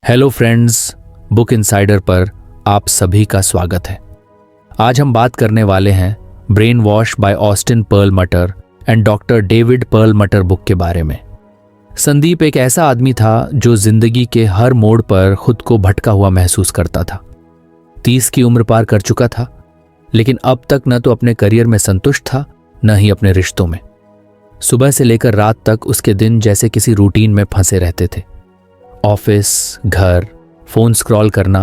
Hello friends, book insider पर आप सभी का स्वागत है। आज हम बात करने वाले हैं brain wash by Austin Perlmutter and doctor David Perlmutter book के बारे में। संदीप एक ऐसा आदमी था जो जिंदगी के हर मोड़ पर खुद को भटका हुआ महसूस करता था। 30 की उम्र पार कर चुका था, लेकिन अब तक न तो अपने करियर में संतुष्ट था, न ही अपने रिश्तों में। सुबह से लेकर रात तक उसके दिन जैसे किसी रूटीन में फंसे रहते थे। ऑफिस, घर, फोन स्क्रॉल करना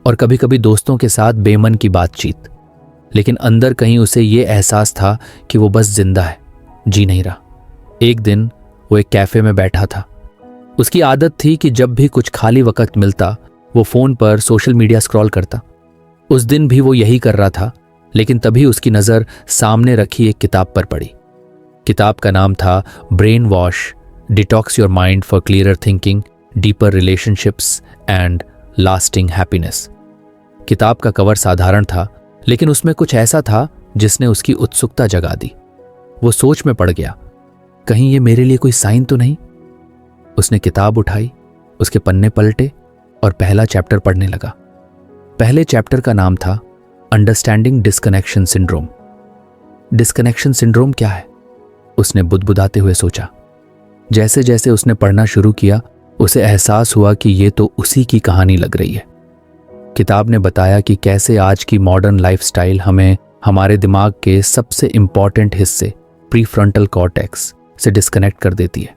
और कभी कभी दोस्तों के साथ बेमन की बातचीत। लेकिन अंदर कहीं उसे ये एहसास था कि वो बस जिंदा है, जी नहीं रहा। एक दिन वो एक कैफे में बैठा था। उसकी आदत थी कि जब भी कुछ खाली वक्त मिलता वो फोन पर सोशल मीडिया स्क्रॉल करता। उस दिन भी वो यही कर रहा था, लेकिन तभी उसकी नज़र सामने रखी एक किताब पर पड़ी। किताब का नाम था brain wash, detox your mind for clearer thinking, deeper relationships and lasting happiness. किताब का कवर साधारण था, लेकिन उसमें कुछ ऐसा था जिसने उसकी उत्सुकता जगा दी। वो सोच में पड़ गया, कहीं ये मेरे लिए कोई साइन तो नहीं। उसने किताब उठाई, उसके पन्ने पलटे और पहला चैप्टर पढ़ने लगा। पहले चैप्टर का नाम था understanding disconnection syndrome. Disconnection syndrome क्या है? उसने बुदबुदाते हुए सोचा। जैसे जैसे उसने पढ़ना शुरू किया उसे एहसास हुआ कि ये तो उसी की कहानी लग रही है। किताब ने बताया कि कैसे आज की मॉडर्न लाइफस्टाइल हमें हमारे दिमाग के सबसे इंपॉर्टेंट हिस्से प्रीफ्रंटल कॉर्टेक्स से डिस्कनेक्ट कर देती है।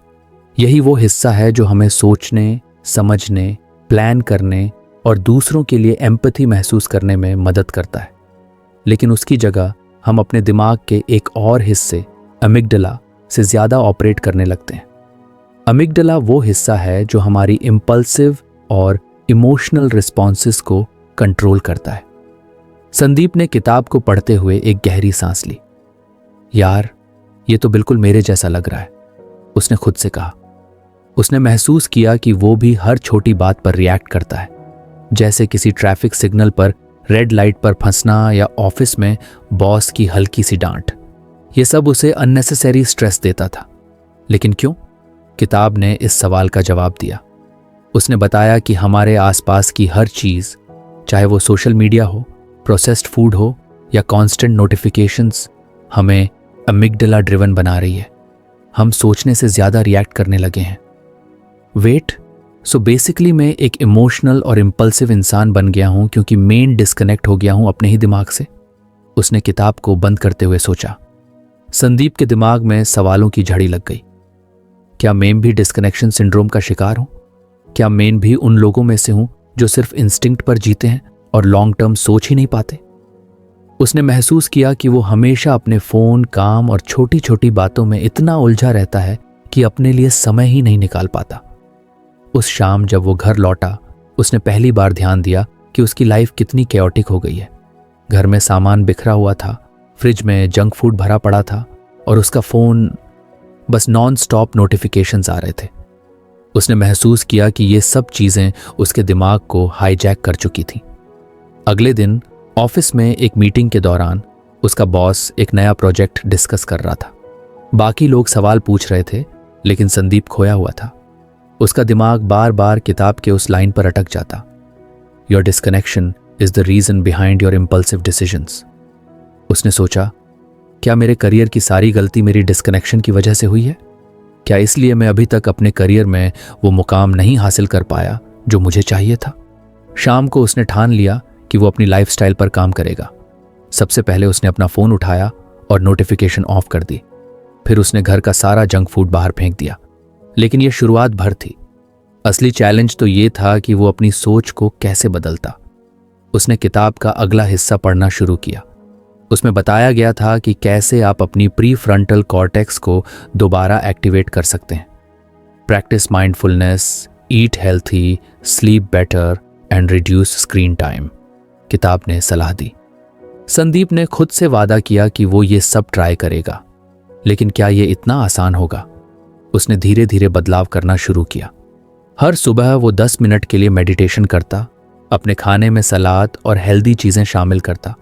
यही वो हिस्सा है जो हमें सोचने, समझने, प्लान करने और दूसरों के लिए एम्पैथी महसूस करने में मदद करता है। लेकिन उसकी जगह हम अपने दिमाग के एक और हिस्से अमिगडला से ज़्यादा ऑपरेट करने लगते हैं। अमिगडला वो हिस्सा है जो हमारी इम्पल्सिव और इमोशनल रिस्पॉन्सेस को कंट्रोल करता है। संदीप ने किताब को पढ़ते हुए एक गहरी सांस ली। यार, ये तो बिल्कुल मेरे जैसा लग रहा है, उसने खुद से कहा। उसने महसूस किया कि वो भी हर छोटी बात पर रिएक्ट करता है, जैसे किसी ट्रैफिक सिग्नल पर रेड लाइट पर फंसना या ऑफिस में बॉस की हल्की सी डांट। ये सब उसे अननेसेसरी स्ट्रेस देता था। लेकिन क्यों? किताब ने इस सवाल का जवाब दिया। उसने बताया कि हमारे आसपास की हर चीज़, चाहे वो सोशल मीडिया हो, प्रोसेस्ड फूड हो या कांस्टेंट नोटिफिकेशंस, हमें अमिगडला ड्रिवन बना रही है। हम सोचने से ज़्यादा रिएक्ट करने लगे हैं। वेट, सो बेसिकली मैं एक इमोशनल और इम्पल्सिव इंसान बन गया हूं क्योंकि मेन डिस्कनेक्ट हो गया हूं अपने ही दिमाग से। उसने किताब को बंद करते हुए सोचा। संदीप के दिमाग में सवालों की झड़ी लग गई। क्या मैं भी डिस्कनेक्शन सिंड्रोम का शिकार हूं? क्या मैं भी उन लोगों में से हूं जो सिर्फ इंस्टिंक्ट पर जीते हैं और लॉन्ग टर्म सोच ही नहीं पाते? उसने महसूस किया कि वो हमेशा अपने फोन, काम और छोटी छोटी बातों में इतना उलझा रहता है कि अपने लिए समय ही नहीं निकाल पाता। उस शाम जब वो घर लौटा, उसने पहली बार ध्यान दिया कि उसकी लाइफ कितनी कैओटिक हो गई है। घर में सामान बिखरा हुआ था, फ्रिज में जंक फूड भरा पड़ा था और उसका फोन बस नॉन स्टॉप नोटिफिकेशंस आ रहे थे। उसने महसूस किया कि ये सब चीजें उसके दिमाग को हाईजैक कर चुकी थी। अगले दिन ऑफिस में एक मीटिंग के दौरान उसका बॉस एक नया प्रोजेक्ट डिस्कस कर रहा था। बाकी लोग सवाल पूछ रहे थे, लेकिन संदीप खोया हुआ था। उसका दिमाग बार बार किताब के उस लाइन पर अटक जाता, your disconnection is the reason behind your impulsive decisions. उसने सोचा, क्या मेरे करियर की सारी गलती मेरी डिस्कनेक्शन की वजह से हुई है? क्या इसलिए मैं अभी तक अपने करियर में वो मुकाम नहीं हासिल कर पाया जो मुझे चाहिए था? शाम को उसने ठान लिया कि वो अपनी लाइफस्टाइल पर काम करेगा। सबसे पहले उसने अपना फोन उठाया और नोटिफिकेशन ऑफ कर दी। फिर उसने घर का सारा जंक फूड बाहर फेंक दिया। लेकिन यह शुरुआत भर थी। असली चैलेंज तो ये था कि वो अपनी सोच को कैसे बदलता। उसने किताब का अगला हिस्सा पढ़ना शुरू किया। उसमें बताया गया था कि कैसे आप अपनी प्रीफ्रंटल कॉर्टेक्स को दोबारा एक्टिवेट कर सकते हैं। Practice mindfulness, eat healthy, sleep better and reduce screen time, किताब ने सलाह दी। संदीप ने खुद से वादा किया कि वो ये सब ट्राई करेगा, लेकिन क्या ये इतना आसान होगा? उसने धीरे धीरे बदलाव करना शुरू किया। हर सुबह वो 10 मिनट के लिए मेडिटेशन करता, अपने खाने में सलाद और हेल्दी चीजें शामिल करता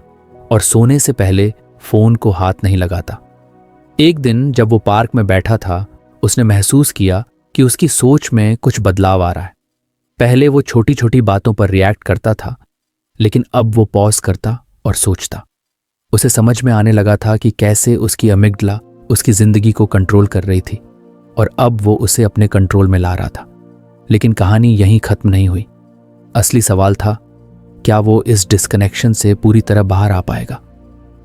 और सोने से पहले फोन को हाथ नहीं लगाता। एक दिन जब वो पार्क में बैठा था, उसने महसूस किया कि उसकी सोच में कुछ बदलाव आ रहा है। पहले वो छोटी छोटी बातों पर रिएक्ट करता था, लेकिन अब वो पॉज करता और सोचता। उसे समझ में आने लगा था कि कैसे उसकी अमिग्डला उसकी जिंदगी को कंट्रोल कर रही थी और अब वो उसे अपने कंट्रोल में ला रहा था। लेकिन कहानी यहीं खत्म नहीं हुई। असली सवाल था, क्या वो इस डिस्कनेक्शन से पूरी तरह बाहर आ पाएगा?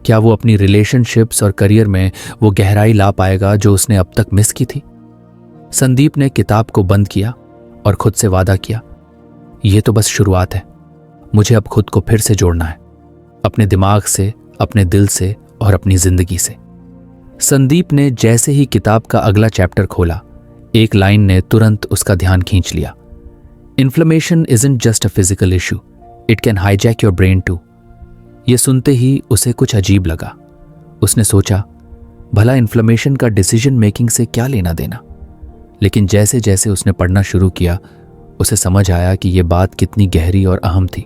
क्या वो अपनी रिलेशनशिप्स और करियर में वो गहराई ला पाएगा जो उसने अब तक मिस की थी? संदीप ने किताब को बंद किया और खुद से वादा किया, ये तो बस शुरुआत है, मुझे अब खुद को फिर से जोड़ना है, अपने दिमाग से, अपने दिल से और अपनी जिंदगी से। संदीप ने जैसे ही किताब का अगला चैप्टर खोला, एक लाइन ने तुरंत उसका ध्यान खींच लिया। Inflammation isn't just a physical issue, it can hijack your brain too. ये सुनते ही उसे कुछ अजीब लगा। उसने सोचा, भला इन्फ्लेमेशन का डिसीजन मेकिंग से क्या लेना देना? लेकिन जैसे जैसे उसने पढ़ना शुरू किया, उसे समझ आया कि ये बात कितनी गहरी और अहम थी।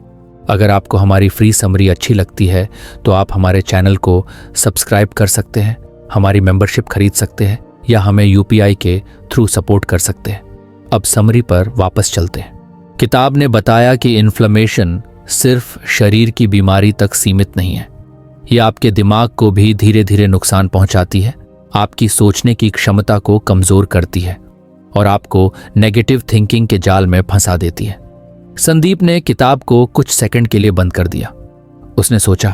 अगर आपको हमारी फ्री समरी अच्छी लगती है तो आप हमारे चैनल को सब्सक्राइब कर सकते हैं, हमारी मेंबरशिप खरीद सकते हैं या हमें यूपीआई के थ्रू सपोर्ट कर सकते हैं। अब समरी पर वापस चलते हैं। किताब ने बताया कि इन्फ्लेमेशन सिर्फ शरीर की बीमारी तक सीमित नहीं है, ये आपके दिमाग को भी धीरे धीरे नुकसान पहुंचाती है, आपकी सोचने की क्षमता को कमजोर करती है और आपको नेगेटिव थिंकिंग के जाल में फंसा देती है। संदीप ने किताब को कुछ सेकंड के लिए बंद कर दिया। उसने सोचा,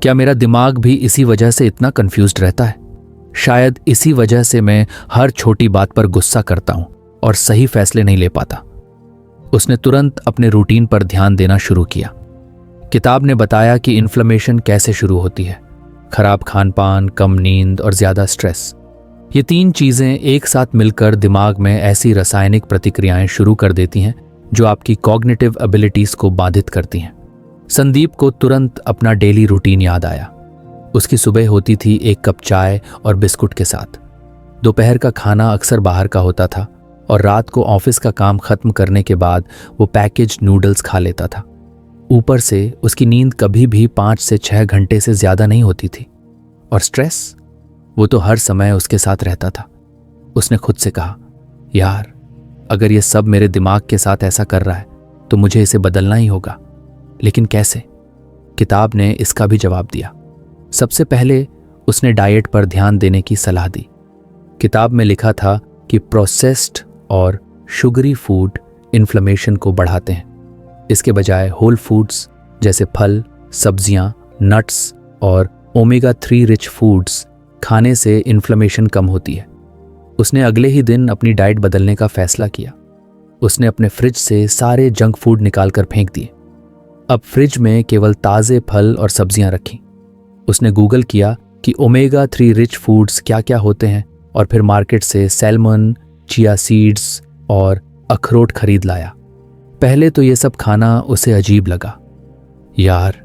क्या मेरा दिमाग भी इसी वजह से इतना कंफ्यूज्ड रहता है? शायद इसी वजह से मैं हर छोटी बात पर गुस्सा करता हूं और सही फैसले नहीं ले पाता। उसने तुरंत अपने रूटीन पर ध्यान देना शुरू किया। किताब ने बताया कि इन्फ्लेमेशन कैसे शुरू होती है। खराब खानपान, कम नींद और ज्यादा स्ट्रेस, ये तीन चीजें एक साथ मिलकर दिमाग में ऐसी रासायनिक प्रतिक्रियाएं शुरू कर देती हैं जो आपकी कॉग्निटिव एबिलिटीज को बाधित करती हैं। संदीप को तुरंत अपना डेली रूटीन याद आया। उसकी सुबह होती थी एक कप चाय और बिस्कुट के साथ। दोपहर का खाना अक्सर बाहर का होता था और रात को ऑफिस का काम खत्म करने के बाद वो पैकेज नूडल्स खा लेता था। ऊपर से उसकी नींद कभी भी 5 से 6 घंटे से ज्यादा नहीं होती थी। और स्ट्रेस, वो तो हर समय उसके साथ रहता था। उसने खुद से कहा, यार अगर ये सब मेरे दिमाग के साथ ऐसा कर रहा है तो मुझे इसे बदलना ही होगा। लेकिन कैसे? किताब ने इसका भी जवाब दिया। सबसे पहले उसने डाइट पर ध्यान देने की सलाह दी। किताब में लिखा था कि प्रोसेस्ड और शुगरी फूड इन्फ्लेमेशन को बढ़ाते हैं। इसके बजाय होल फूड्स जैसे फल, सब्जियां, नट्स और ओमेगा 3 रिच फूड्स खाने से इन्फ्लेमेशन कम होती है। उसने अगले ही दिन अपनी डाइट बदलने का फैसला किया। उसने अपने फ्रिज से सारे जंक फूड निकालकर फेंक दिए। अब फ्रिज में केवल ताज़े फल और सब्जियां रखीं। उसने गूगल किया कि ओमेगा 3 रिच फूड्स क्या क्या होते हैं और फिर मार्केट से सैल्मन, चिया सीड्स और अखरोट खरीद लाया। पहले तो ये सब खाना उसे अजीब लगा। यार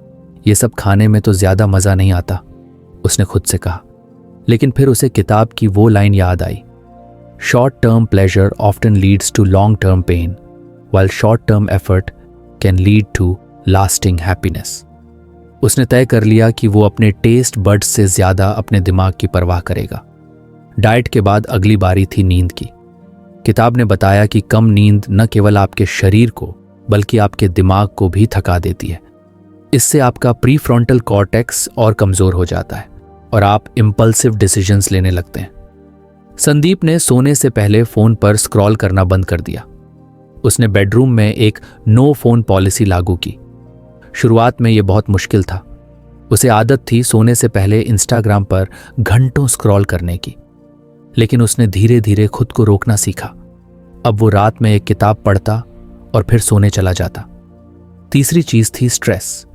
ये सब खाने में तो ज्यादा मज़ा नहीं आता, उसने खुद से कहा। लेकिन फिर उसे किताब की वो लाइन याद आई, short term pleasure often leads to long term pain while short term effort can lead to lasting happiness। उसने तय कर लिया कि वो अपने टेस्ट बड्स से ज्यादा अपने दिमाग की परवाह करेगा। डाइट के बाद अगली बारी थी नींद की। किताब ने बताया कि कम नींद न केवल आपके शरीर को बल्कि आपके दिमाग को भी थका देती है। इससे आपका प्रीफ्रंटल कॉर्टेक्स और कमजोर हो जाता है और आप इंपल्सिव डिसीजंस लेने लगते हैं। संदीप ने सोने से पहले फोन पर स्क्रॉल करना बंद कर दिया। उसने बेडरूम में एक नो फोन पॉलिसी लागू की। शुरुआत में यह बहुत मुश्किल था। उसे आदत थी सोने से पहले इंस्टाग्राम पर घंटों स्क्रॉल करने की, लेकिन उसने धीरे धीरे खुद को रोकना सीखा। अब वो रात में एक किताब पढ़ता और फिर सोने चला जाता। तीसरी चीज थी स्ट्रेस।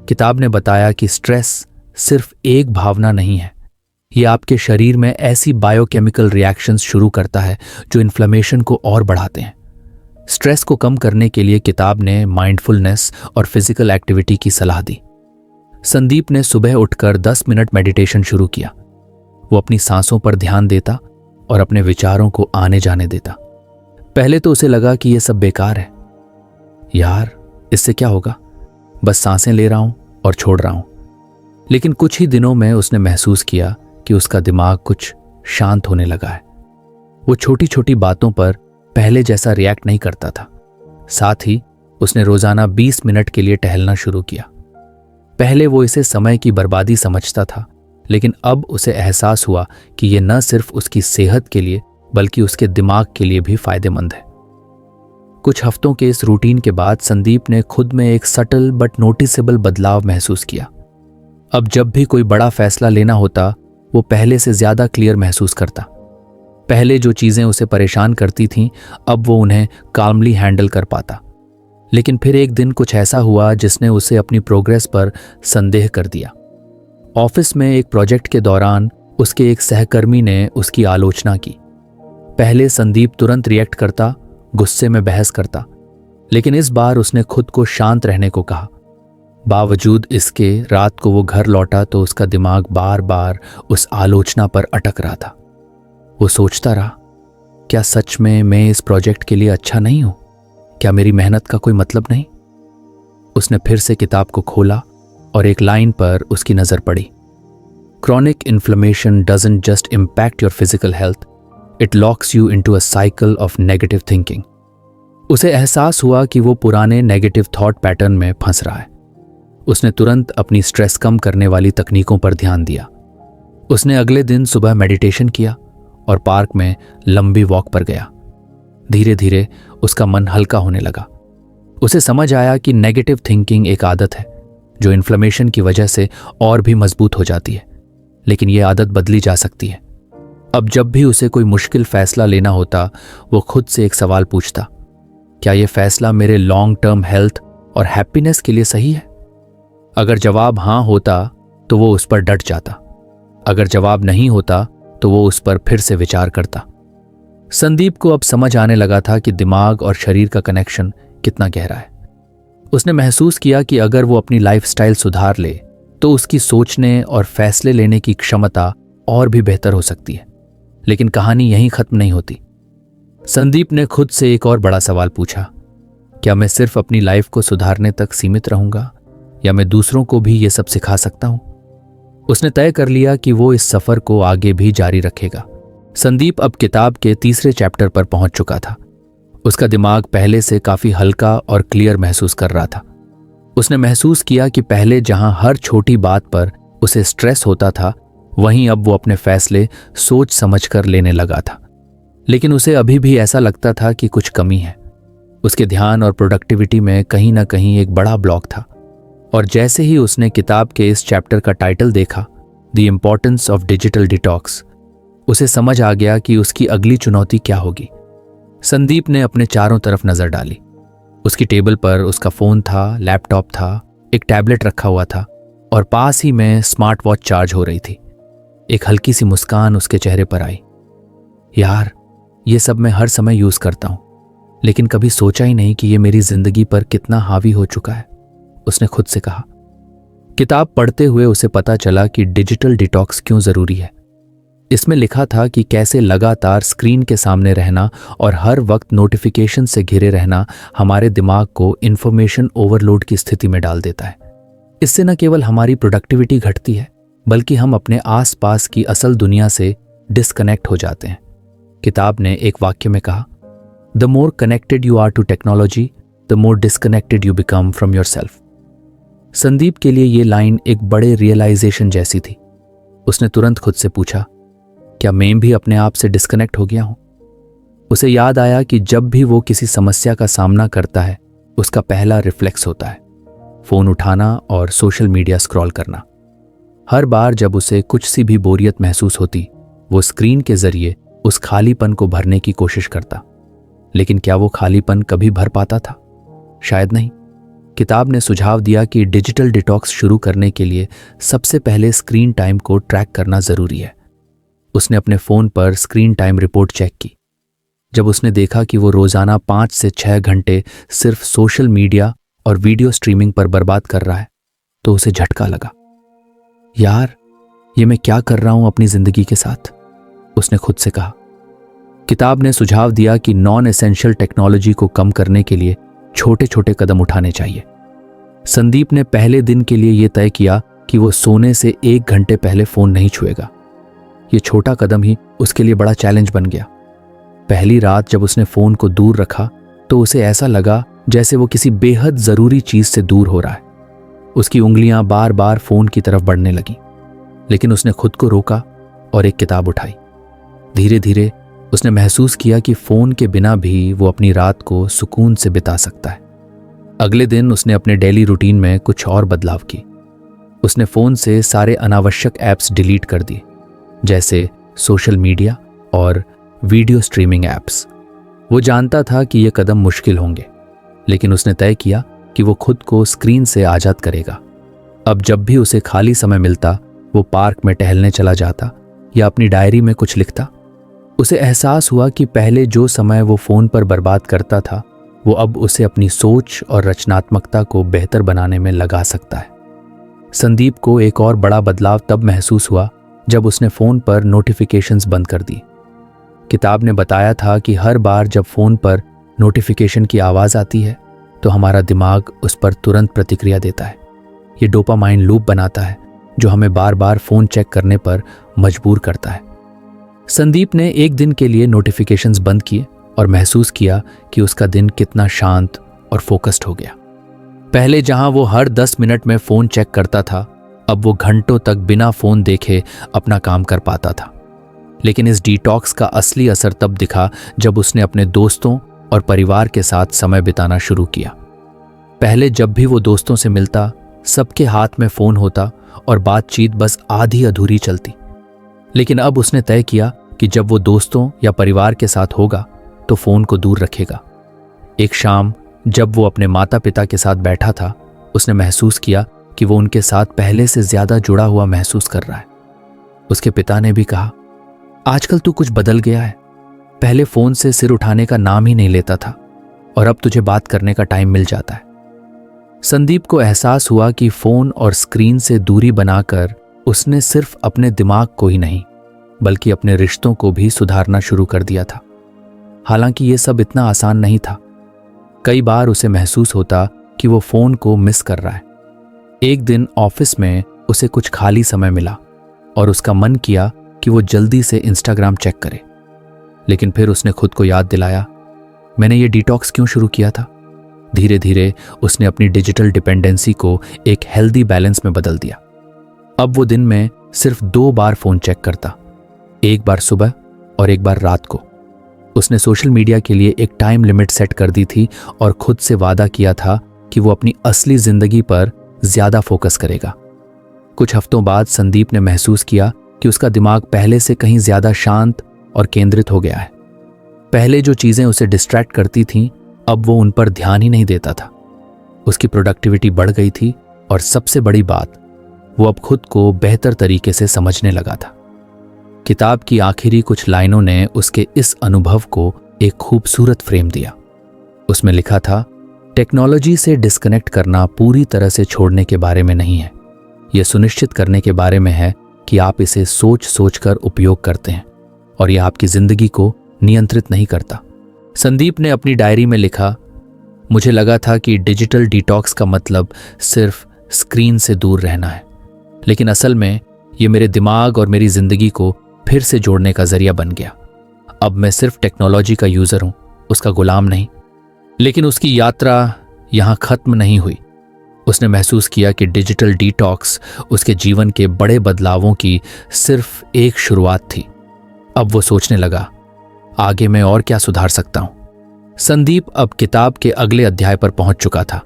किताब ने बताया कि स्ट्रेस सिर्फ एक भावना नहीं है, ये आपके शरीर में ऐसी बायोकेमिकल रिएक्शंस शुरू करता है जो इन्फ्लेमेशन को और बढ़ाते हैं। स्ट्रेस को कम करने के लिए किताब ने माइंडफुलनेस और फिजिकल एक्टिविटी की सलाह दी। संदीप ने सुबह उठकर 10 मिनट मेडिटेशन शुरू किया। वो अपनी सांसों पर ध्यान देता और अपने विचारों को आने जाने देता। पहले तो उसे लगा कि यह सब बेकार है। यार इससे क्या होगा, बस सांसें ले रहा हूं और छोड़ रहा हूं। लेकिन कुछ ही दिनों में उसने महसूस किया कि उसका दिमाग कुछ शांत होने लगा है। वो छोटी छोटी बातों पर पहले जैसा रिएक्ट नहीं करता था। साथ ही उसने रोजाना 20 मिनट के लिए टहलना शुरू किया। पहले वो इसे समय की बर्बादी समझता था, लेकिन अब उसे एहसास हुआ कि ये न सिर्फ उसकी सेहत के लिए बल्कि उसके दिमाग के लिए भी फायदेमंद है। कुछ हफ्तों के इस रूटीन के बाद संदीप ने खुद में एक सटल बट नोटिसेबल बदलाव महसूस किया। अब जब भी कोई बड़ा फैसला लेना होता, वो पहले से ज्यादा क्लियर महसूस करता। पहले जो चीजें उसे परेशान करती थीं, अब वो उन्हें काल्मली हैंडल कर पाता। लेकिन फिर एक दिन कुछ ऐसा हुआ जिसने उसे अपनी प्रोग्रेस पर संदेह कर दिया। ऑफिस में एक प्रोजेक्ट के दौरान उसके एक सहकर्मी ने उसकी आलोचना की। पहले संदीप तुरंत रिएक्ट करता, गुस्से में बहस करता, लेकिन इस बार उसने खुद को शांत रहने को कहा। बावजूद इसके रात को वो घर लौटा तो उसका दिमाग बार बार उस आलोचना पर अटक रहा था। वो सोचता रहा, क्या सच में मैं इस प्रोजेक्ट के लिए अच्छा नहीं हूं? क्या मेरी मेहनत का कोई मतलब नहीं? उसने फिर से किताब को खोला और एक लाइन पर उसकी नजर पड़ी। Chronic inflammation doesn't just impact your physical health, it locks you into a cycle of negative thinking. उसे एहसास हुआ कि वो पुराने नेगेटिव थॉट पैटर्न में फंस रहा है। उसने तुरंत अपनी स्ट्रेस कम करने वाली तकनीकों पर ध्यान दिया। उसने अगले दिन सुबह मेडिटेशन किया और पार्क में लंबी वॉक पर गया। धीरे धीरे उसका मन हल्का होने लगा। उसे समझ आया कि नेगेटिव थिंकिंग एक आदत है जो इन्फ्लेमेशन की वजह से और भी मजबूत हो जाती है, लेकिन यह आदत बदली जा सकती है। अब जब भी उसे कोई मुश्किल फैसला लेना होता, वो खुद से एक सवाल पूछता, क्या यह फैसला मेरे लॉन्ग टर्म हेल्थ और हैप्पीनेस के लिए सही है? अगर जवाब हाँ होता तो वो उस पर डट जाता। अगर जवाब नहीं होता तो वो उस पर फिर से विचार करता। संदीप को अब समझ आने लगा था कि दिमाग और शरीर का कनेक्शन कितना गहरा है। उसने महसूस किया कि अगर वो अपनी लाइफस्टाइल सुधार ले तो उसकी सोचने और फैसले लेने की क्षमता और भी बेहतर हो सकती है। लेकिन कहानी यहीं खत्म नहीं होती। संदीप ने खुद से एक और बड़ा सवाल पूछा, क्या मैं सिर्फ अपनी लाइफ को सुधारने तक सीमित रहूंगा या मैं दूसरों को भी ये सब सिखा सकता हूं? उसने तय कर लिया कि वो इस सफर को आगे भी जारी रखेगा। संदीप अब किताब के तीसरे चैप्टर पर पहुंच चुका था। उसका दिमाग पहले से काफी हल्का और क्लियर महसूस कर रहा था। उसने महसूस किया कि पहले जहां हर छोटी बात पर उसे स्ट्रेस होता था, वहीं अब वो अपने फैसले सोच समझकर लेने लगा था। लेकिन उसे अभी भी ऐसा लगता था कि कुछ कमी है। उसके ध्यान और प्रोडक्टिविटी में कहीं ना कहीं एक बड़ा ब्लॉक था। और जैसे ही उसने किताब के इस चैप्टर का टाइटल देखा, the importance of digital detox, उसे समझ आ गया कि उसकी अगली चुनौती क्या होगी। संदीप ने अपने चारों तरफ नजर डाली। उसकी टेबल पर उसका फोन था, लैपटॉप था, एक टैबलेट रखा हुआ था और पास ही में स्मार्ट वॉच चार्ज हो रही थी। एक हल्की सी मुस्कान उसके चेहरे पर आई। यार, ये सब मैं हर समय यूज करता हूं, लेकिन कभी सोचा ही नहीं कि ये मेरी जिंदगी पर कितना हावी हो चुका है, उसने खुद से कहा। किताब पढ़ते हुए उसे पता चला कि डिजिटल डिटॉक्स क्यों जरूरी है। इसमें लिखा था कि कैसे लगातार स्क्रीन के सामने रहना और हर वक्त नोटिफिकेशन से घिरे रहना हमारे दिमाग को इंफॉर्मेशन ओवरलोड की स्थिति में डाल देता है। इससे न केवल हमारी प्रोडक्टिविटी घटती है, बल्कि हम अपने आसपास की असल दुनिया से डिस्कनेक्ट हो जाते हैं। किताब ने एक वाक्य में कहा, the more connected you are to technology, the more disconnected you become from your self. Sandeep के लिए ये लाइन एक बड़े रियलाइजेशन जैसी थी। उसने तुरंत खुद से पूछा, क्या मैं भी अपने आप से डिस्कनेक्ट हो गया हूं? उसे याद आया कि जब भी वो किसी समस्या का सामना करता है, उसका पहला रिफ्लेक्स होता है फोन उठाना और सोशल मीडिया स्क्रॉल करना। हर बार जब उसे कुछ सी भी बोरियत महसूस होती, वो स्क्रीन के जरिए उस खालीपन को भरने की कोशिश करता। लेकिन क्या वो खालीपन कभी भर पाता था? शायद नहीं। किताब ने सुझाव दिया कि डिजिटल डिटॉक्स शुरू करने के लिए सबसे पहले स्क्रीन टाइम को ट्रैक करना जरूरी है। उसने अपने फोन पर स्क्रीन टाइम रिपोर्ट चेक की। जब उसने देखा कि वो रोजाना 5 से 6 घंटे सिर्फ सोशल मीडिया और वीडियो स्ट्रीमिंग पर बर्बाद कर रहा है, तो उसे झटका लगा। यार, ये मैं क्या कर रहा हूं अपनी जिंदगी के साथ, उसने खुद से कहा। किताब ने सुझाव दिया कि नॉन एसेंशियल टेक्नोलॉजी को कम करने के लिए छोटे छोटे कदम उठाने चाहिए। संदीप ने पहले दिन के लिए यह तय किया कि वो सोने से 1 घंटे पहले फोन नहीं छुएगा। ये छोटा कदम ही उसके लिए बड़ा चैलेंज बन गया। पहली रात जब उसने फोन को दूर रखा तो उसे ऐसा लगा जैसे वो किसी बेहद जरूरी चीज से दूर हो रहा है। उसकी उंगलियां बार बार फोन की तरफ बढ़ने लगीं, लेकिन उसने खुद को रोका और एक किताब उठाई। धीरे धीरे उसने महसूस किया कि फोन के बिना भी वो अपनी रात को सुकून से बिता सकता है। अगले दिन उसने अपने डेली रूटीन में कुछ और बदलाव किए। उसने फोन से सारे अनावश्यक ऐप्स डिलीट कर दिए, जैसे सोशल मीडिया और वीडियो स्ट्रीमिंग ऐप्स। वो जानता था कि ये कदम मुश्किल होंगे, लेकिन उसने तय किया कि वो खुद को स्क्रीन से आज़ाद करेगा। अब जब भी उसे खाली समय मिलता, वो पार्क में टहलने चला जाता या अपनी डायरी में कुछ लिखता। उसे एहसास हुआ कि पहले जो समय वो फोन पर बर्बाद करता था, वो अब उसे अपनी सोच और रचनात्मकता को बेहतर बनाने में लगा सकता है। संदीप को एक और बड़ा बदलाव तब महसूस हुआ जब उसने फोन पर नोटिफिकेशंस बंद कर दी। किताब ने बताया था कि हर बार जब फोन पर नोटिफिकेशन की आवाज़ आती है तो हमारा दिमाग उस पर तुरंत प्रतिक्रिया देता है। ये डोपामाइन लूप बनाता है जो हमें बार बार फोन चेक करने पर मजबूर करता है। संदीप ने एक दिन के लिए नोटिफिकेशंस बंद किए और महसूस किया कि उसका दिन कितना शांत और फोकस्ड हो गया। पहले जहां वो हर 10 मिनट में फोन चेक करता था, अब वो घंटों तक बिना फोन देखे अपना काम कर पाता था। लेकिन इस डिटॉक्स का असली असर तब दिखा जब उसने अपने दोस्तों और परिवार के साथ समय बिताना शुरू किया। पहले जब भी वो दोस्तों से मिलता, सबके हाथ में फोन होता और बातचीत बस आधी अधूरी चलती। लेकिन अब उसने तय किया कि जब वो दोस्तों या परिवार के साथ होगा तो फोन को दूर रखेगा। एक शाम जब वो अपने माता पिता के साथ बैठा था, उसने महसूस किया कि वो उनके साथ पहले से ज्यादा जुड़ा हुआ महसूस कर रहा है। उसके पिता ने भी कहा, आजकल तू कुछ बदल गया है। पहले फोन से सिर उठाने का नाम ही नहीं लेता था और अब तुझे बात करने का टाइम मिल जाता है। संदीप को एहसास हुआ कि फोन और स्क्रीन से दूरी बनाकर उसने सिर्फ अपने दिमाग को ही नहीं बल्कि अपने रिश्तों को भी सुधारना शुरू कर दिया था। हालांकि ये सब इतना आसान नहीं था। कई बार उसे महसूस होता कि वो फोन को मिस कर रहा है। एक दिन ऑफिस में उसे कुछ खाली समय मिला और उसका मन किया कि वो जल्दी से इंस्टाग्राम चेक करे। लेकिन फिर उसने खुद को याद दिलाया, मैंने ये डिटॉक्स क्यों शुरू किया था। धीरे धीरे उसने अपनी डिजिटल डिपेंडेंसी को एक हेल्दी बैलेंस में बदल दिया। अब वो दिन में सिर्फ 2 बार फोन चेक करता, एक बार सुबह और एक बार रात को। उसने सोशल मीडिया के लिए एक टाइम लिमिट सेट कर दी थी और खुद से वादा किया था कि वो अपनी असली जिंदगी पर ज्यादा फोकस करेगा। कुछ हफ्तों बाद संदीप ने महसूस किया कि उसका दिमाग पहले से कहीं ज्यादा शांत और केंद्रित हो गया है। पहले जो चीजें उसे डिस्ट्रैक्ट करती थीं, अब वो उन पर ध्यान ही नहीं देता था। उसकी प्रोडक्टिविटी बढ़ गई थी और सबसे बड़ी बात, वो अब खुद को बेहतर तरीके से समझने लगा था। किताब की आखिरी कुछ लाइनों ने उसके इस अनुभव को एक खूबसूरत फ्रेम दिया। उसमें लिखा था, टेक्नोलॉजी से डिस्कनेक्ट करना पूरी तरह से छोड़ने के बारे में नहीं है, यह सुनिश्चित करने के बारे में है कि आप इसे सोच सोचकर उपयोग करते हैं और यह आपकी जिंदगी को नियंत्रित नहीं करता। संदीप ने अपनी डायरी में लिखा, मुझे लगा था कि डिजिटल डिटॉक्स का मतलब सिर्फ स्क्रीन से दूर रहना है, लेकिन असल में यह मेरे दिमाग और मेरी जिंदगी को फिर से जोड़ने का जरिया बन गया। अब मैं सिर्फ टेक्नोलॉजी का यूजर हूं, उसका गुलाम नहीं। लेकिन उसकी यात्रा यहां खत्म नहीं हुई। उसने महसूस किया कि डिजिटल डिटॉक्स उसके जीवन के बड़े बदलावों की सिर्फ एक शुरुआत थी। अब वो सोचने लगा, आगे मैं और क्या सुधार सकता हूं। संदीप अब किताब के अगले अध्याय पर पहुंच चुका था।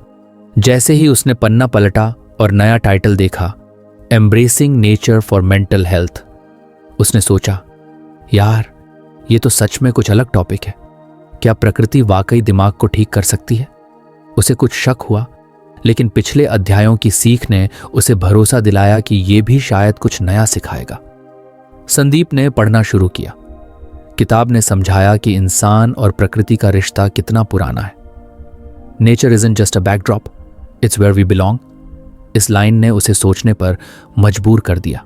जैसे ही उसने पन्ना पलटा और नया टाइटल देखा, embracing nature for mental health, उसने सोचा, यार ये तो सच में कुछ अलग टॉपिक है। क्या प्रकृति वाकई दिमाग को ठीक कर सकती है? उसे कुछ शक हुआ, लेकिन पिछले अध्यायों की सीख ने उसे भरोसा दिलाया कि ये भी शायद कुछ नया सिखाएगा। संदीप ने पढ़ना शुरू किया। किताब ने समझाया कि इंसान और प्रकृति का रिश्ता कितना पुराना है। Nature isn't just a backdrop, it's where we belong. इस लाइन ने उसे सोचने पर मजबूर कर दिया।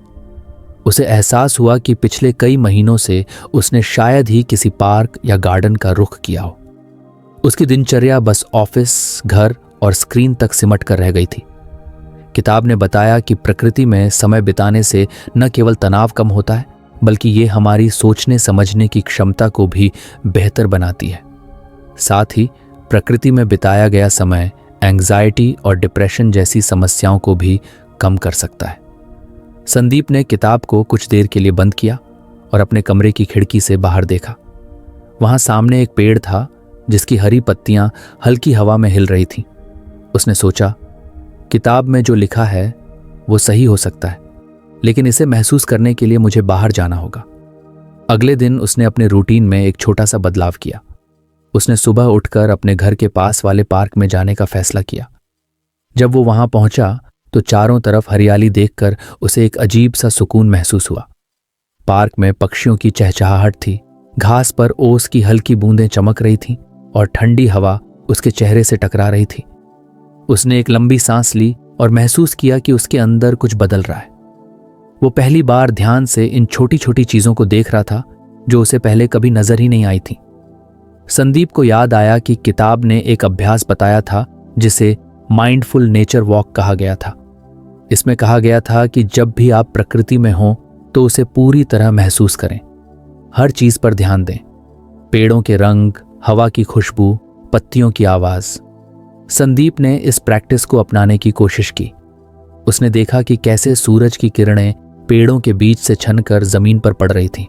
उसे एहसास हुआ कि पिछले कई महीनों से उसने शायद ही किसी पार्क या गार्डन का रुख किया हो। उसकी दिनचर्या बस ऑफिस, घर और स्क्रीन तक सिमट कर रह गई थी। किताब ने बताया कि प्रकृति में समय बिताने से न केवल तनाव कम होता है, बल्कि ये हमारी सोचने समझने की क्षमता को भी बेहतर बनाती है। साथ ही प्रकृति में बिताया गया समय एंग्जाइटी और डिप्रेशन जैसी समस्याओं को भी कम कर सकता है। संदीप ने किताब को कुछ देर के लिए बंद किया और अपने कमरे की खिड़की से बाहर देखा। वहां सामने एक पेड़ था जिसकी हरी पत्तियां हल्की हवा में हिल रही थीं। उसने सोचा, किताब में जो लिखा है वो सही हो सकता है, लेकिन इसे महसूस करने के लिए मुझे बाहर जाना होगा। अगले दिन उसने अपने रूटीन में एक छोटा सा बदलाव किया। उसने सुबह उठकर अपने घर के पास वाले पार्क में जाने का फैसला किया। जब वो वहां पहुंचा तो चारों तरफ हरियाली देखकर उसे एक अजीब सा सुकून महसूस हुआ। पार्क में पक्षियों की चहचहाहट थी, घास पर ओस की हल्की बूंदें चमक रही थीं और ठंडी हवा उसके चेहरे से टकरा रही थी। उसने एक लंबी सांस ली और महसूस किया कि उसके अंदर कुछ बदल रहा है। वो पहली बार ध्यान से इन छोटी छोटी चीजों को देख रहा था जो उसे पहले कभी नजर ही नहीं आई थी। संदीप को याद आया कि किताब ने एक अभ्यास बताया था जिसे माइंडफुल नेचर वॉक कहा गया था। इसमें कहा गया था कि जब भी आप प्रकृति में हों तो उसे पूरी तरह महसूस करें। हर चीज पर ध्यान दें, पेड़ों के रंग, हवा की खुशबू, पत्तियों की आवाज। संदीप ने इस प्रैक्टिस को अपनाने की कोशिश की। उसने देखा कि कैसे सूरज की किरणें पेड़ों के बीच से छनकर जमीन पर पड़ रही थीं।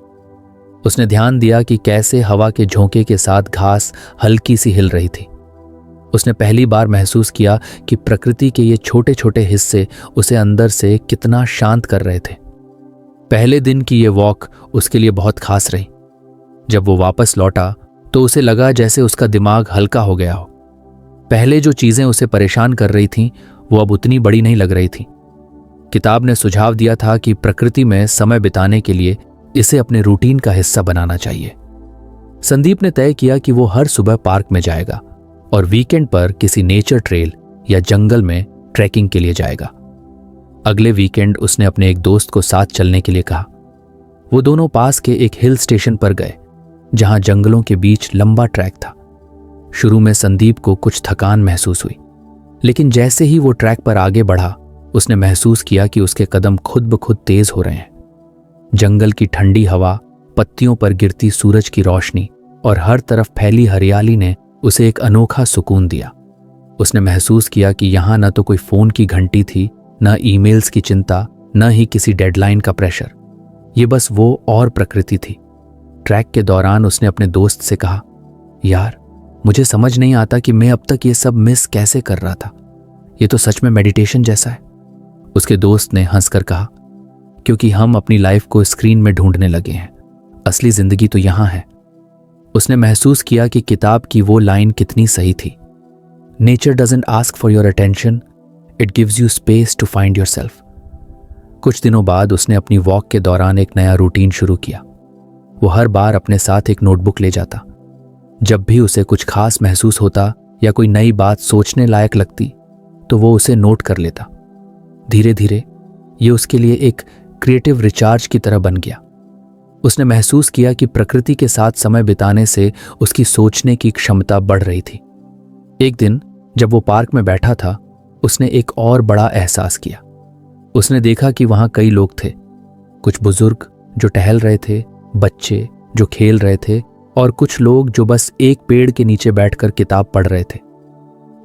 उसने ध्यान दिया कि कैसे हवा के झोंके के साथ घास हल्की सी हिल रही थी। उसने पहली बार महसूस किया कि प्रकृति के ये छोटे छोटे हिस्से उसे अंदर से कितना शांत कर रहे थे। पहले दिन की ये वॉक उसके लिए बहुत खास रही। जब वो वापस लौटा तो उसे लगा जैसे उसका दिमाग हल्का हो गया हो। पहले जो चीजें उसे परेशान कर रही थीं वो अब उतनी बड़ी नहीं लग रही थीं। किताब ने सुझाव दिया था कि प्रकृति में समय बिताने के लिए इसे अपने रूटीन का हिस्सा बनाना चाहिए। संदीप ने तय किया कि वो हर सुबह पार्क में जाएगा और वीकेंड पर किसी नेचर ट्रेल या जंगल में ट्रैकिंग के लिए जाएगा। अगले वीकेंड उसने अपने एक दोस्त को साथ चलने के लिए कहा। वो दोनों पास के एक हिल स्टेशन पर गए जहां जंगलों के बीच लंबा ट्रैक था। शुरू में संदीप को कुछ थकान महसूस हुई, लेकिन जैसे ही वो ट्रैक पर आगे बढ़ा उसने महसूस किया कि उसके कदम खुद ब खुद तेज हो रहे हैं। जंगल की ठंडी हवा, पत्तियों पर गिरती सूरज की रोशनी और हर तरफ फैली हरियाली ने उसे एक अनोखा सुकून दिया। उसने महसूस किया कि यहाँ न तो कोई फोन की घंटी थी, न ईमेल्स की चिंता, न ही किसी डेडलाइन का प्रेशर। ये बस वो और प्रकृति थी। ट्रैक के दौरान उसने अपने दोस्त से कहा, यार मुझे समझ नहीं आता कि मैं अब तक ये सब मिस कैसे कर रहा था। ये तो सच में मेडिटेशन जैसा है। उसके दोस्त ने हंसकर कहा, क्योंकि हम अपनी लाइफ को स्क्रीन में ढूंढने लगे हैं, असली जिंदगी तो यहां है। उसने महसूस किया कि किताब की वो लाइन कितनी सही थी। Nature doesn't ask for your attention, it gives you space to find yourself. कुछ दिनों बाद उसने अपनी वॉक के दौरान एक नया रूटीन शुरू किया। वो हर बार अपने साथ एक नोटबुक ले जाता। जब भी उसे कुछ खास महसूस होता या कोई नई बात सोचने लायक लगती तो वो उसे नोट कर लेता। धीरे धीरे ये उसके लिए एक क्रिएटिव रिचार्ज की तरह बन गया। उसने महसूस किया कि प्रकृति के साथ समय बिताने से उसकी सोचने की क्षमता बढ़ रही थी। एक दिन जब वो पार्क में बैठा था उसने एक और बड़ा एहसास किया। उसने देखा कि वहां कई लोग थे, कुछ बुजुर्ग जो टहल रहे थे, बच्चे जो खेल रहे थे और कुछ लोग जो बस एक पेड़ के नीचे बैठकर किताब पढ़ रहे थे।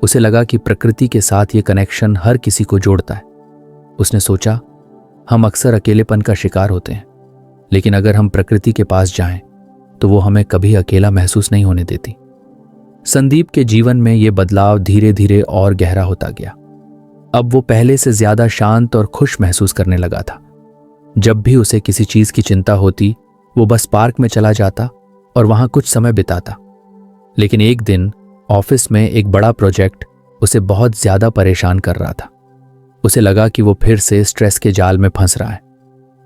उसे लगा कि प्रकृति के साथ ये कनेक्शन हर किसी को जोड़ता है। उसने सोचा, हम अक्सर अकेलेपन का शिकार होते हैं, लेकिन अगर हम प्रकृति के पास जाएं तो वो हमें कभी अकेला महसूस नहीं होने देती। संदीप के जीवन में ये बदलाव धीरे धीरे और गहरा होता गया। अब वो पहले से ज्यादा शांत और खुश महसूस करने लगा था। जब भी उसे किसी चीज की चिंता होती वो बस पार्क में चला जाता और वहां कुछ समय बिताता। लेकिन एक दिन ऑफिस में एक बड़ा प्रोजेक्ट उसे बहुत ज्यादा परेशान कर रहा था। उसे लगा कि वो फिर से स्ट्रेस के जाल में फंस रहा है।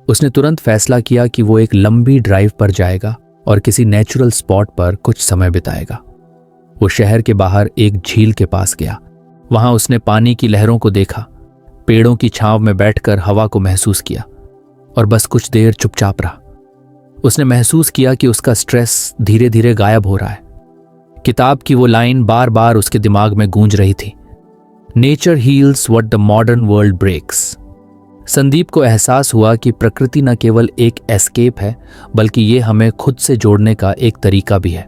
उसने तुरंत फैसला किया कि वो एक लंबी ड्राइव पर जाएगा और किसी नेचुरल स्पॉट पर कुछ समय बिताएगा। वो शहर के बाहर एक झील के पास गया। वहां उसने पानी की लहरों को देखा, पेड़ों की छांव में बैठकर हवा को महसूस किया और बस कुछ देर चुपचाप रहा। उसने महसूस किया कि उसका स्ट्रेस धीरे धीरे गायब हो रहा है। किताब की वो लाइन बार बार उसके दिमाग में गूंज रही थी, nature heals what the modern world breaks. Sandeep को एहसास हुआ कि प्रकृति न केवल एक एस्केप है बल्कि ये हमें खुद से जोड़ने का एक तरीका भी है।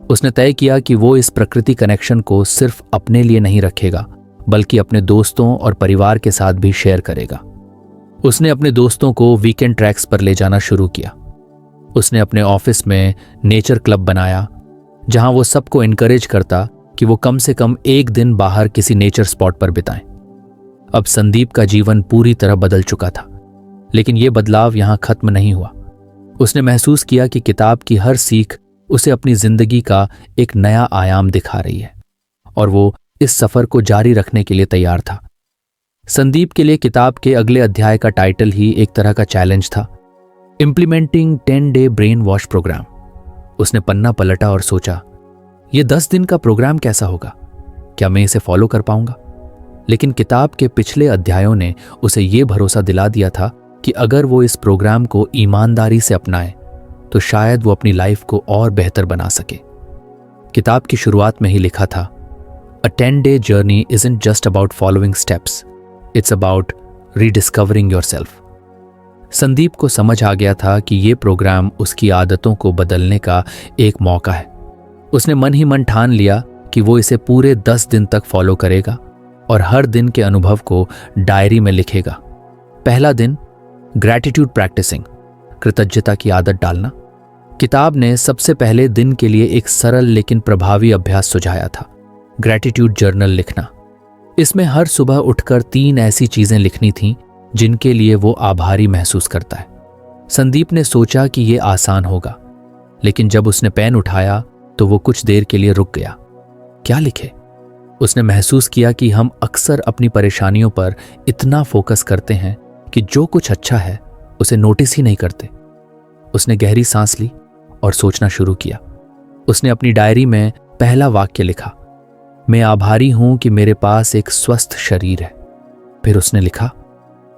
उसने तय किया कि वो इस प्रकृति कनेक्शन को सिर्फ अपने लिए नहीं रखेगा, बल्कि अपने दोस्तों और परिवार के साथ भी शेयर करेगा। उसने अपने दोस्तों को वीकेंड ट्रैक्स पर ले जाना शुरू किया। उसने अपने ऑफिस में नेचर क्लब बनाया, जहां वो सबको इनकरेज करता कि वो कम से कम एक दिन बाहर किसी नेचर स्पॉट पर बिताएं। अब संदीप का जीवन पूरी तरह बदल चुका था, लेकिन ये बदलाव यहां खत्म नहीं हुआ। उसने महसूस किया कि किताब की हर सीख उसे अपनी जिंदगी का एक नया आयाम दिखा रही है, और वो इस सफर को जारी रखने के लिए तैयार था। संदीप के लिए किताब के अगले अध्याय का टाइटल ही एक तरह का चैलेंज था, implementing 10-day brain wash programme. उसने पन्ना पलटा और सोचा, ये 10 दिन का प्रोग्राम कैसा होगा? क्या मैं इसे फॉलो कर पाऊंगा? लेकिन किताब के पिछले अध्यायों ने उसे ये भरोसा दिला दिया था कि अगर वो इस प्रोग्राम को ईमानदारी से अपनाए तो शायद वो अपनी लाइफ को और बेहतर बना सके। किताब की शुरुआत में ही लिखा था, A 10-day journey isn't just about following steps, it's about rediscovering yourself. Sandeep को समझ आ गया था कि ये प्रोग्राम उसकी आदतों को बदलने का एक मौका है। उसने मन ही मन ठान लिया कि वो इसे पूरे 10 दिन तक फॉलो करेगा और हर दिन के अनुभव को डायरी में लिखेगा। पहला दिन, ग्रैटिट्यूड प्रैक्टिसिंग, कृतज्ञता की आदत डालना। किताब ने सबसे पहले दिन के लिए एक सरल लेकिन प्रभावी अभ्यास सुझाया था, ग्रैटिट्यूड जर्नल लिखना। इसमें हर सुबह उठकर 3 ऐसी चीजें लिखनी थीं जिनके लिए वो आभारी महसूस करता है। संदीप ने सोचा कि ये आसान होगा, लेकिन जब उसने पेन उठाया तो वो कुछ देर के लिए रुक गया। क्या लिखे? उसने महसूस किया कि हम अक्सर अपनी परेशानियों पर इतना फोकस करते हैं कि जो कुछ अच्छा है उसे नोटिस ही नहीं करते। उसने गहरी सांस ली और सोचना शुरू किया। उसने अपनी डायरी में पहला वाक्य लिखा, मैं आभारी हूं कि मेरे पास एक स्वस्थ शरीर है। फिर उसने लिखा,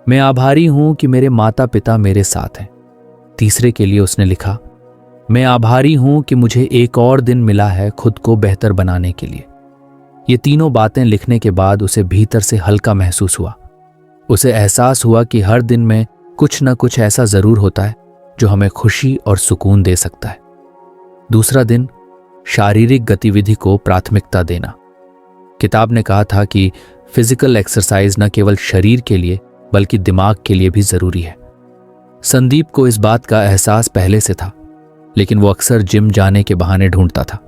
मैं आभारी हूं कि मेरे माता पिता मेरे साथ हैं। तीसरे के लिए उसने लिखा, मैं आभारी हूं कि मुझे एक और दिन मिला है खुद को बेहतर बनाने के लिए। ये तीनों बातें लिखने के बाद उसे भीतर से हल्का महसूस हुआ। उसे एहसास हुआ कि हर दिन में कुछ न कुछ ऐसा जरूर होता है जो हमें खुशी और सुकून दे सकता है। दूसरा दिन, शारीरिक गतिविधि को प्राथमिकता देना। किताब ने कहा था कि फिजिकल एक्सरसाइज न केवल शरीर के लिए बल्कि दिमाग के लिए भी जरूरी है। संदीप को इस बात का एहसास पहले से था, लेकिन वो अक्सर जिम जाने के बहाने ढूंढता था।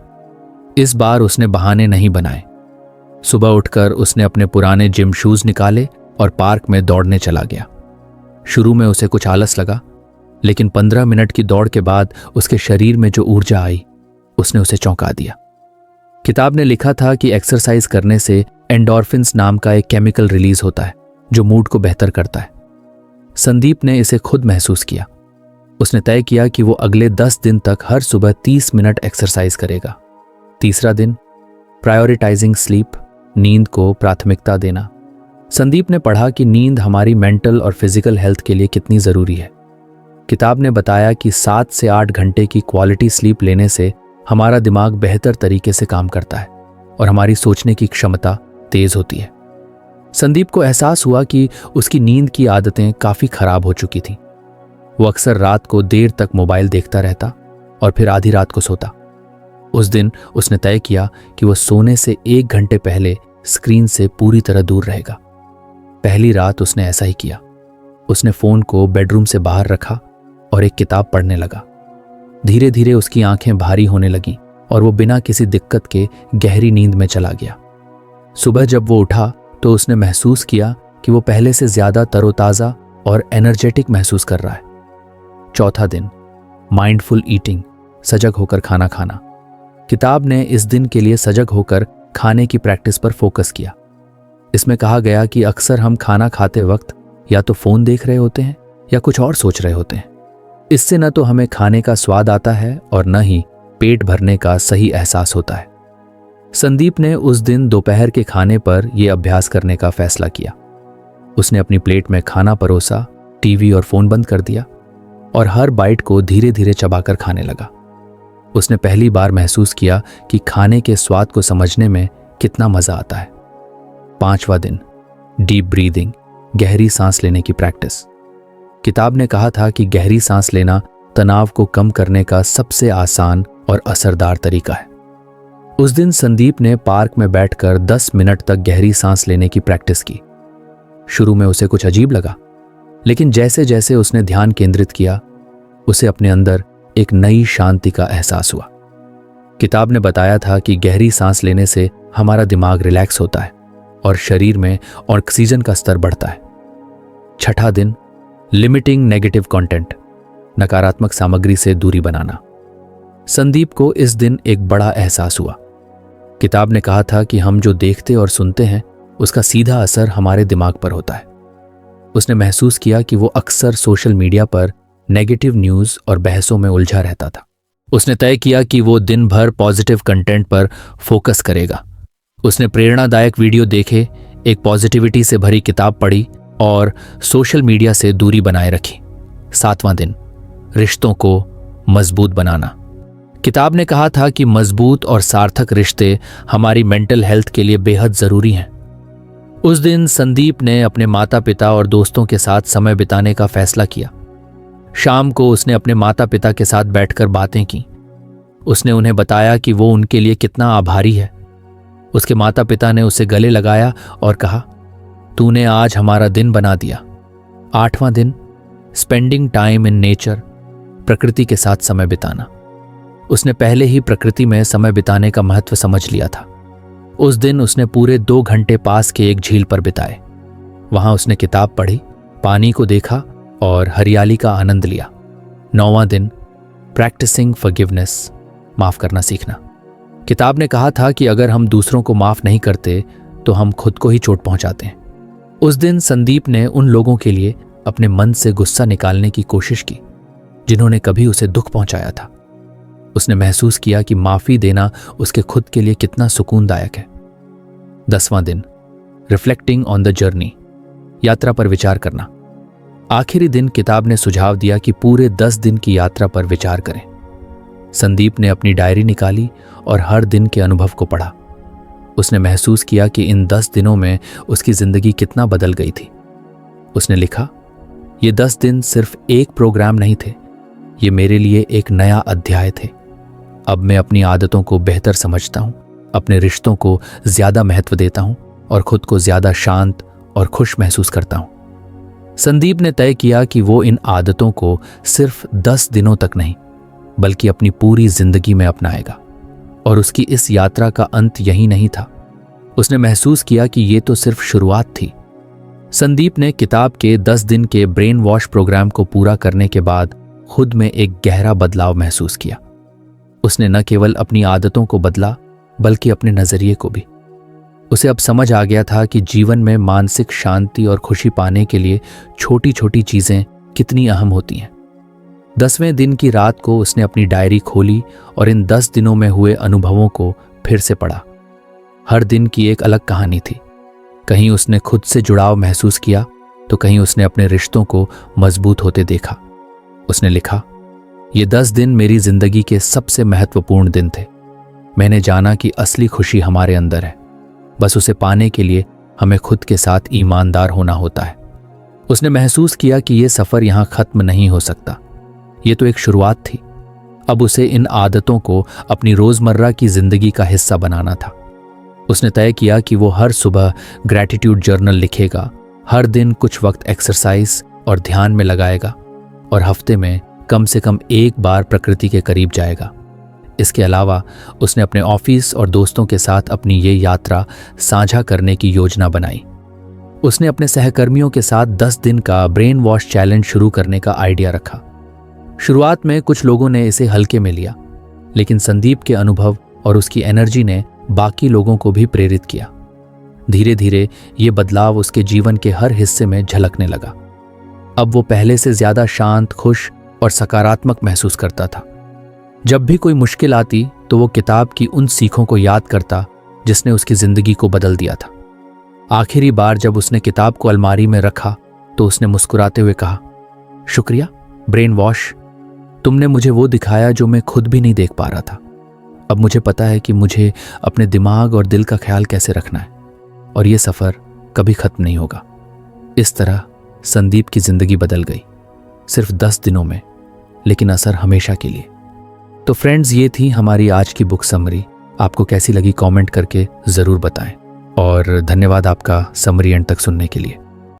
इस बार उसने बहाने नहीं बनाए। सुबह उठकर उसने अपने पुराने जिम शूज निकाले और पार्क में दौड़ने चला गया। शुरू में उसे कुछ आलस लगा, लेकिन 15 मिनट की दौड़ के बाद उसके शरीर में जो ऊर्जा आई उसने उसे चौंका दिया। किताब ने लिखा था कि एक्सरसाइज करने से एंडोर्फिन्स नाम का एक केमिकल रिलीज होता है जो मूड को बेहतर करता है। संदीप ने इसे खुद महसूस किया। उसने तय किया कि वो अगले 10 दिन तक हर सुबह 30 मिनट एक्सरसाइज करेगा। तीसरा दिन, प्रायोरिटाइजिंग स्लीप, नींद को प्राथमिकता देना। संदीप ने पढ़ा कि नींद हमारी मेंटल और फिजिकल हेल्थ के लिए कितनी जरूरी है। किताब ने बताया कि 7 से 8 घंटे की क्वालिटी स्लीप लेने से हमारा दिमाग बेहतर तरीके से काम करता है और हमारी सोचने की क्षमता तेज होती है। संदीप को एहसास हुआ कि उसकी नींद की आदतें काफी खराब हो चुकी थीं। वो अक्सर रात को देर तक मोबाइल देखता रहता और फिर आधी रात को सोता। उस दिन उसने तय किया कि वो सोने से 1 घंटे पहले स्क्रीन से पूरी तरह दूर रहेगा। पहली रात उसने ऐसा ही किया। उसने फोन को बेडरूम से बाहर रखा और एक किताब पढ़ने लगा। धीरे धीरे उसकी आंखें भारी होने लगीं और वो बिना किसी दिक्कत के गहरी नींद में चला गया। सुबह जब वो उठा तो उसने महसूस किया कि वो पहले से ज्यादा तरोताजा और एनर्जेटिक महसूस कर रहा है। चौथा दिन, माइंडफुल ईटिंग, सजग होकर खाना खाना। किताब ने इस दिन के लिए सजग होकर खाने की प्रैक्टिस पर फोकस किया। इसमें कहा गया कि अक्सर हम खाना खाते वक्त या तो फोन देख रहे होते हैं या कुछ और सोच रहे होते हैं। इससे न तो हमें खाने का स्वाद आता है और न ही पेट भरने का सही एहसास होता है। संदीप ने उस दिन दोपहर के खाने पर यह अभ्यास करने का फैसला किया। उसने अपनी प्लेट में खाना परोसा, टीवी और फोन बंद कर दिया और हर बाइट को धीरे धीरे चबाकर खाने लगा। उसने पहली बार महसूस किया कि खाने के स्वाद को समझने में कितना मजा आता है। 5वां दिन, डीप ब्रीदिंग, गहरी सांस लेने की प्रैक्टिस। किताब ने कहा था कि गहरी सांस लेना तनाव को कम करने का सबसे आसान और असरदार तरीका है। उस दिन संदीप ने पार्क में बैठकर 10 मिनट तक गहरी सांस लेने की प्रैक्टिस की। शुरू में उसे कुछ अजीब लगा, लेकिन जैसे जैसे उसने ध्यान केंद्रित किया, उसे अपने अंदर एक नई शांति का एहसास हुआ। किताब ने बताया था कि गहरी सांस लेने से हमारा दिमाग रिलैक्स होता है और शरीर में ऑक्सीजन का स्तर बढ़ता है। छठा दिन, लिमिटिंग नेगेटिव कंटेंट, नकारात्मक सामग्री से दूरी बनाना। संदीप को इस दिन एक बड़ा एहसास हुआ। किताब ने कहा था कि हम जो देखते और सुनते हैं उसका सीधा असर हमारे दिमाग पर होता है। उसने महसूस किया कि वो अक्सर सोशल मीडिया पर नेगेटिव न्यूज़ और बहसों में उलझा रहता था। उसने तय किया कि वो दिन भर पॉजिटिव कंटेंट पर फोकस करेगा। उसने प्रेरणादायक वीडियो देखे, एक पॉजिटिविटी से भरी किताब पढ़ी और सोशल मीडिया से दूरी बनाए रखी। 7वां दिन, रिश्तों को मजबूत बनाना। किताब ने कहा था कि मजबूत और सार्थक रिश्ते हमारी मेंटल हेल्थ के लिए बेहद जरूरी हैं। उस दिन संदीप ने अपने माता पिता और दोस्तों के साथ समय बिताने का फैसला किया। शाम को उसने अपने माता पिता के साथ बैठकर बातें की। उसने उन्हें बताया कि वो उनके लिए कितना आभारी है। उसके माता पिता ने उसे गले लगाया और कहा, तूने आज हमारा दिन बना दिया। 8वां दिन, स्पेंडिंग टाइम इन नेचर, प्रकृति के साथ समय बिताना। उसने पहले ही प्रकृति में समय बिताने का महत्व समझ लिया था। उस दिन उसने पूरे 2 घंटे पास के एक झील पर बिताए। वहां उसने किताब पढ़ी, पानी को देखा और हरियाली का आनंद लिया। 9वां दिन, प्रैक्टिसिंग फॉरगिवनेस, माफ करना सीखना। किताब ने कहा था कि अगर हम दूसरों को माफ नहीं करते तो हम खुद को ही चोट पहुंचाते हैं। उस दिन संदीप ने उन लोगों के लिए अपने मन से गुस्सा निकालने की कोशिश की जिन्होंने कभी उसे दुख पहुंचाया था। उसने महसूस किया कि माफी देना उसके खुद के लिए कितना सुकूनदायक है। 10वां दिन, रिफ्लेक्टिंग ऑन द जर्नी, यात्रा पर विचार करना। आखिरी दिन किताब ने सुझाव दिया कि पूरे 10 दिन की यात्रा पर विचार करें। संदीप ने अपनी डायरी निकाली और हर दिन के अनुभव को पढ़ा। उसने महसूस किया कि इन 10 दिनों में उसकी जिंदगी कितना बदल गई थी। उसने लिखा, ये 10 दिन सिर्फ एक प्रोग्राम नहीं थे, ये मेरे लिए एक नया अध्याय थे। अब मैं अपनी आदतों को बेहतर समझता हूं, अपने रिश्तों को ज्यादा महत्व देता हूं और खुद को ज्यादा शांत और खुश महसूस करता हूं। संदीप ने तय किया कि वो इन आदतों को सिर्फ 10 दिनों तक नहीं बल्कि अपनी पूरी जिंदगी में अपनाएगा। और उसकी इस यात्रा का अंत यही नहीं था। उसने महसूस किया कि ये तो सिर्फ शुरुआत थी। संदीप ने किताब के 10 दिन के ब्रेन वॉश प्रोग्राम को पूरा करने के बाद खुद में एक गहरा बदलाव महसूस किया। उसने न केवल अपनी आदतों को बदला बल्कि अपने नजरिए को भी। उसे अब समझ आ गया था कि जीवन में मानसिक शांति और खुशी पाने के लिए छोटी छोटी चीजें कितनी अहम होती हैं। 10वें दिन की रात को उसने अपनी डायरी खोली और इन 10 दिनों में हुए अनुभवों को फिर से पढ़ा। हर दिन की एक अलग कहानी थी। कहीं उसने खुद से जुड़ाव महसूस किया तो कहीं उसने अपने रिश्तों को मजबूत होते देखा। उसने लिखा, ये 10 दिन मेरी जिंदगी के सबसे महत्वपूर्ण दिन थे। मैंने जाना कि असली खुशी हमारे अंदर है, बस उसे पाने के लिए हमें खुद के साथ ईमानदार होना होता है। उसने महसूस किया कि ये सफर यहां खत्म नहीं हो सकता, ये तो एक शुरुआत थी। अब उसे इन आदतों को अपनी रोजमर्रा की जिंदगी का हिस्सा बनाना था। उसने तय किया कि वो हर सुबह ग्रैटिट्यूड जर्नल लिखेगा, हर दिन कुछ वक्त एक्सरसाइज और ध्यान में लगाएगा और हफ्ते में कम से कम एक बार प्रकृति के करीब जाएगा। इसके अलावा उसने अपने ऑफिस और दोस्तों के साथ अपनी ये यात्रा साझा करने की योजना बनाई। उसने अपने सहकर्मियों के साथ 10 दिन का ब्रेन वॉश चैलेंज शुरू करने का आइडिया रखा। शुरुआत में कुछ लोगों ने इसे हल्के में लिया, लेकिन संदीप के अनुभव और उसकी एनर्जी ने बाकी लोगों को भी प्रेरित किया। धीरे धीरे ये बदलाव उसके जीवन के हर हिस्से में झलकने लगा। अब वो पहले से ज्यादा शांत, खुश और सकारात्मक महसूस करता था। जब भी कोई मुश्किल आती तो वो किताब की उन सीखों को याद करता जिसने उसकी जिंदगी को बदल दिया था। आखिरी बार जब उसने किताब को अलमारी में रखा तो उसने मुस्कुराते हुए कहा, शुक्रिया ब्रेन वॉश, तुमने मुझे वो दिखाया जो मैं खुद भी नहीं देख पा रहा था। अब मुझे पता है कि मुझे अपने दिमाग और दिल का ख्याल कैसे रखना है और ये सफ़र कभी ख़त्म नहीं होगा। इस तरह संदीप की ज़िंदगी बदल गई, सिर्फ 10 दिनों में, लेकिन असर हमेशा के लिए। तो फ्रेंड्स, ये थी हमारी आज की बुक समरी आपको कैसी लगी कमेंट करके ज़रूर बताएं। और धन्यवाद आपका समरी एंड तक सुनने के लिए।